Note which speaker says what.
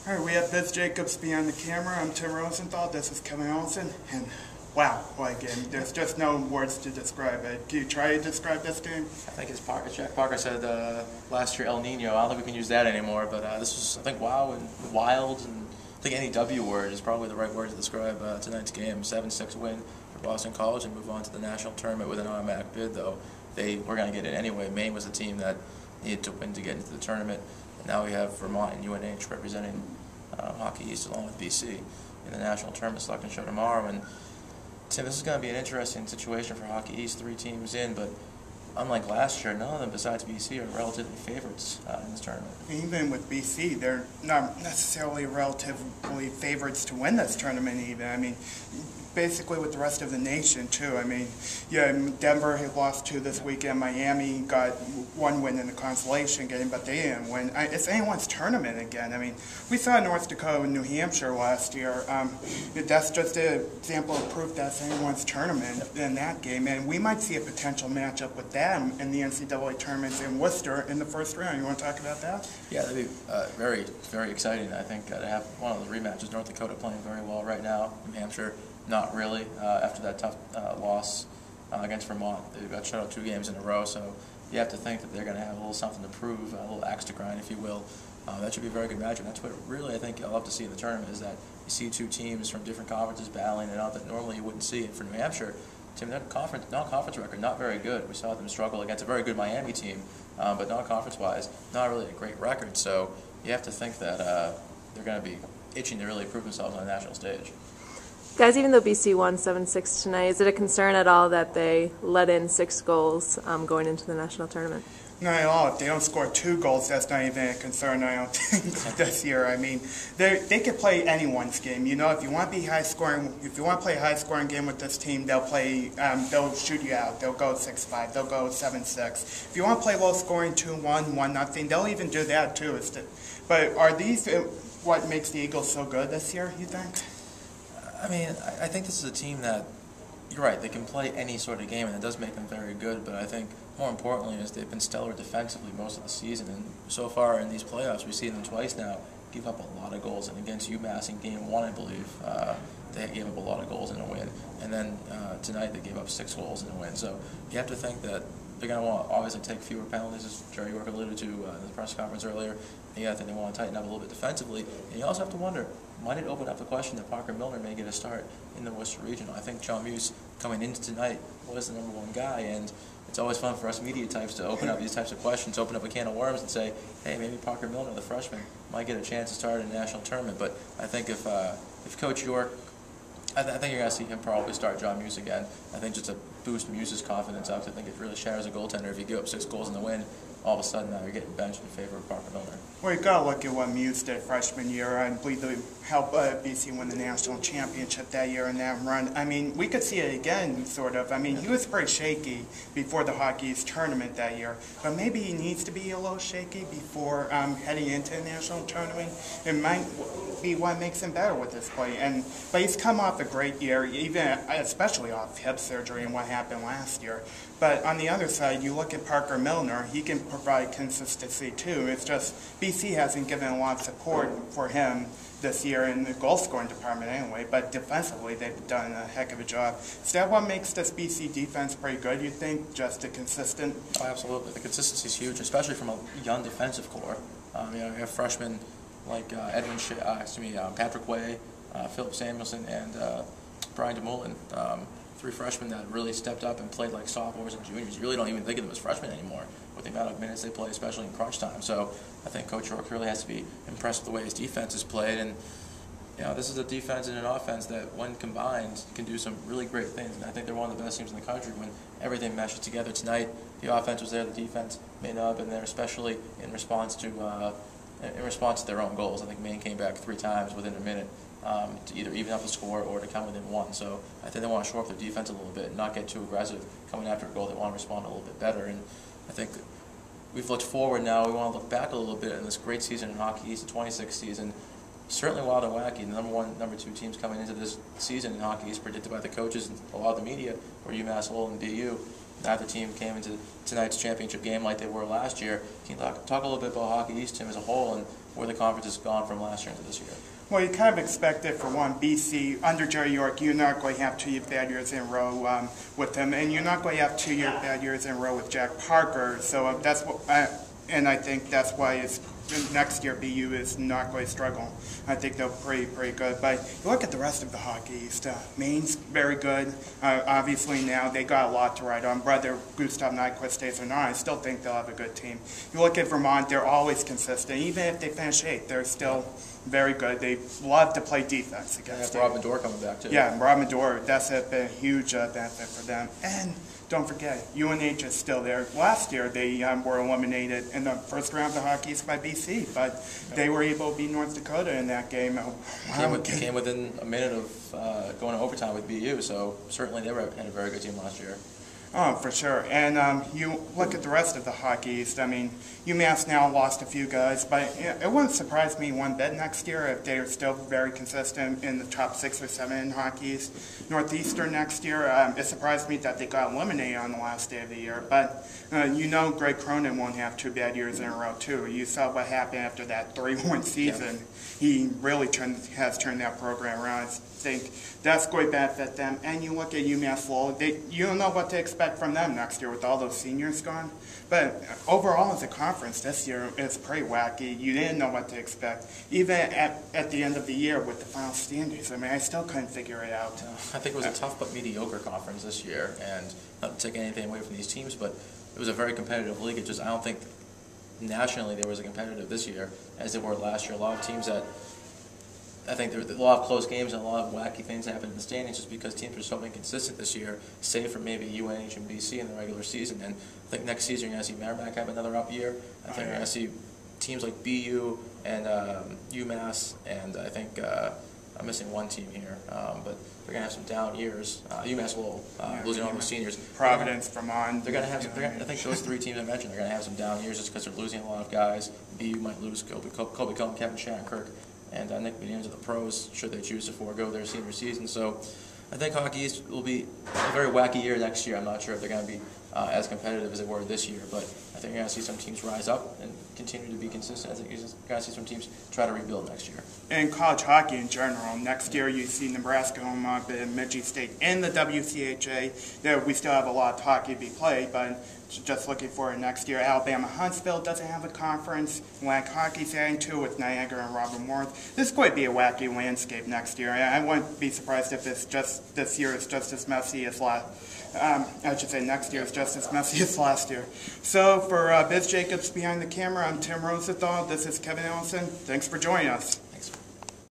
Speaker 1: All right, we have Biz Jacobs behind the camera. I'm Tim Rosenthal. This is Kevin Edelson. And wow, what a game. There's just no words to describe it. Can you try to describe this game?
Speaker 2: I think as Jack Parker said last year, El Nino. I don't think we can use that anymore, but this was, I think, wow and wild. And I think any W word is probably the right word to describe tonight's game. 7-6 win for Boston College and move on to the national tournament with an automatic bid, though. They were going to get it anyway. Maine was the team that needed to win to get into the tournament. And now we have Vermont and UNH representing Hockey East along with BC in the national tournament selection show tomorrow. And Tim, this is going to be an interesting situation for Hockey East. 3 teams in, but unlike last year, none of them besides BC are relatively favorites in this tournament.
Speaker 1: Even with BC, they're not necessarily relatively favorites to win this tournament even. I mean, basically with the rest of the nation too. I mean, yeah, Denver had lost 2 this weekend. Miami got 1 win in the consolation game, but they didn't win. It's anyone's tournament again. I mean, we saw North Dakota and New Hampshire last year. That's just an example of proof that's anyone's tournament in that game, and we might see a potential matchup with them in the NCAA tournament in Worcester in the first round. You want to talk about that?
Speaker 2: Yeah, that'd be very, very exciting. I think to have one of those rematches. North Dakota playing very well right now. New Hampshire, not really, after that tough loss against Vermont. They got shut out 2 games in a row, so you have to think that they're going to have a little something to prove, a little axe to grind, if you will. That should be a very good matchup. That's what really I think I'll love to see in the tournament, is that you see 2 teams from different conferences battling it out that normally you wouldn't see. And for New Hampshire, Tim, their non-conference record, not very good. We saw them struggle against a very good Miami team, but non-conference-wise, not really a great record. So you have to think that they're going to be itching to really prove themselves on a national stage.
Speaker 3: Guys, even though BC won 7-6 tonight, is it a concern at all that they let in 6 goals going into the national tournament?
Speaker 1: Not at all. If they don't score 2 goals, that's not even a concern, I don't think, this year. I mean, they could play anyone's game. You know, if you want to be high scoring, if you want to play a high scoring game with this team, they'll they'll shoot you out. They'll go 6-5. They'll go 7-6. If you want to play low scoring 2-1, 1-0, they'll even do that too. But are these what makes the Eagles so good this year, you think?
Speaker 2: I mean, I think this is a team that, you're right, they can play any sort of game, and it does make them very good, but I think more importantly is they've been stellar defensively most of the season, and so far in these playoffs, we've seen them twice now give up a lot of goals, and against UMass in Game 1, I believe, they gave up a lot of goals in a win, and then tonight they gave up 6 goals in a win, so you have to think that they're going to want to obviously take fewer penalties, as Jerry York alluded to in the press conference earlier. And I think they want to tighten up a little bit defensively. And you also have to wonder, might it open up the question that Parker Milner may get a start in the Worcester Regional? I think John Muse, coming into tonight, was the #1 guy, and it's always fun for us media types to open up these types of questions, open up a can of worms and say, hey, maybe Parker Milner, the freshman, might get a chance to start in a national tournament. But I think if Coach York, I think you're going to see him probably start John Muse again. I think just to boost Muse's confidence up. I think it really shatters a goaltender if you give up 6 goals in the win. All of a sudden now you're getting benched in favor of Parker Milner.
Speaker 1: Well, you've got to look at what Muse did freshman year. I believe they helped BC win the national championship that year in that run. I mean, we could see it again, sort of. I mean, he was pretty shaky before the Hockey East tournament that year, but maybe he needs to be a little shaky before heading into the national tournament. It might be what makes him better with this play. But he's come off a great year, especially off hip surgery and what happened last year. But on the other side, you look at Parker Milner, he can provide consistency too. It's just BC hasn't given a lot of support for him this year in the goal scoring department anyway, but defensively they've done a heck of a job. Is that what makes this BC defense pretty good, you think? Just a consistent?
Speaker 2: Oh, absolutely. The consistency is huge, especially from a young defensive core. You have freshmen like Patrick Way, Philip Samuelson, and Brian DeMullen. 3 freshmen that really stepped up and played like sophomores and juniors. You really don't even think of them as freshmen anymore with the amount of minutes they play, especially in crunch time. So I think Coach York really has to be impressed with the way his defense is played. And you know, this is a defense and an offense that, when combined, can do some really great things. And I think they're one of the best teams in the country when everything meshes together. Tonight, the offense was there, the defense made up, and there, especially in response to their own goals. I think Maine came back 3 times within a minute. To either even up the score or to come within 1. So I think they want to shore up their defense a little bit and not get too aggressive coming after a goal. They want to respond a little bit better. And I think we've looked forward now. We want to look back a little bit in this great season in Hockey East, the 26th season. Certainly wild and wacky. The #1, #2 teams coming into this season in Hockey East, predicted by the coaches and a lot of the media, were Mass-Lowell and BU. neither team came into tonight's championship game like they were last year. Can you talk a little bit about Hockey East, Tim, as a whole, and where the conference has gone from last year into this year?
Speaker 1: Well, you kind of expect it for one. BC, under Jerry York, you're not going to have 2 bad years in a row with him, and you're not going to have 2 bad years in a row with Jack Parker. So that's what, and I think that's why it's next year BU is not going to struggle. I think they're pretty good. But you look at the rest of the Hockey East. Maine's very good. Obviously now they got a lot to ride on. Whether Gustav Nyquist stays or not, I still think they'll have a good team. You look at Vermont, they're always consistent. Even if they finish 8th, they're still very good. They love to play defense against
Speaker 2: it. Rob Medor coming back too.
Speaker 1: Yeah, Rob Medor, that's been a huge benefit for them. And don't forget, UNH is still there. Last year, they were eliminated in the first round of the Hockey East by BC, but they were able to beat North Dakota in that game.
Speaker 2: Came within a minute of going to overtime with BU, so certainly they had a very good team last year.
Speaker 1: Oh, for sure. And you look at the rest of the Hockey East. I mean, UMass now lost a few guys, but it wouldn't surprise me one bit next year if they are still very consistent in the top 6 or 7 in Hockey East. Northeastern next year, it surprised me that they got eliminated on the last day of the year, but you know Greg Cronin won't have 2 bad years in a row, too. You saw what happened after that 3-1 season. Yeah. He really has turned that program around. I think that's going to benefit them. And you look at Mass-Lowell, you don't know what to expect from them next year with all those seniors gone. But overall, as a conference, this year is pretty wacky. You didn't know what to expect. Even at the end of the year with the final standings, I mean, I still couldn't figure it out.
Speaker 2: I think it was a tough but mediocre conference this year, and not to take anything away from these teams, but it was a very competitive league. I don't think nationally there was a competitive this year as there were last year. A lot of teams that I think there were a lot of close games and a lot of wacky things happened in the standings just because teams were so inconsistent this year, save for maybe UNH and BC in the regular season. And I think next season you're going to see Merrimack have another up year. I think you're going to see teams like BU and UMass, and I think I'm missing one team here, but they're going to have some down years. Mass-Lowell, losing all those seniors.
Speaker 1: Providence, Vermont.
Speaker 2: They're going to have. I think those 3 teams I mentioned are going to have some down years just because they're losing a lot of guys. BU might lose Colby Cohen, Kevin Shattenkirk, and Nick McNeil to the pros should they choose to forego their senior season. So I think Hockey East will be a very wacky year next year. I'm not sure if they're going to be as competitive as they were this year, but I think you're going to see some teams rise up and continue to be consistent. I think you're going to see some teams try to rebuild next year.
Speaker 1: And college hockey in general, next year you see Nebraska home up in Michigan State in the WCHA. There we still have a lot of hockey to be played, but just looking forward next year. Alabama Huntsville doesn't have a conference. Lack Hockey's adding to with Niagara and Robert Morris. This is going to be a wacky landscape next year. I wouldn't be surprised if this year is just as messy as next year is just as messy as last year. So for Biz Jacobs behind the camera, I'm Tim Rosenthal. This is Kevin Edelson. Thanks for joining us.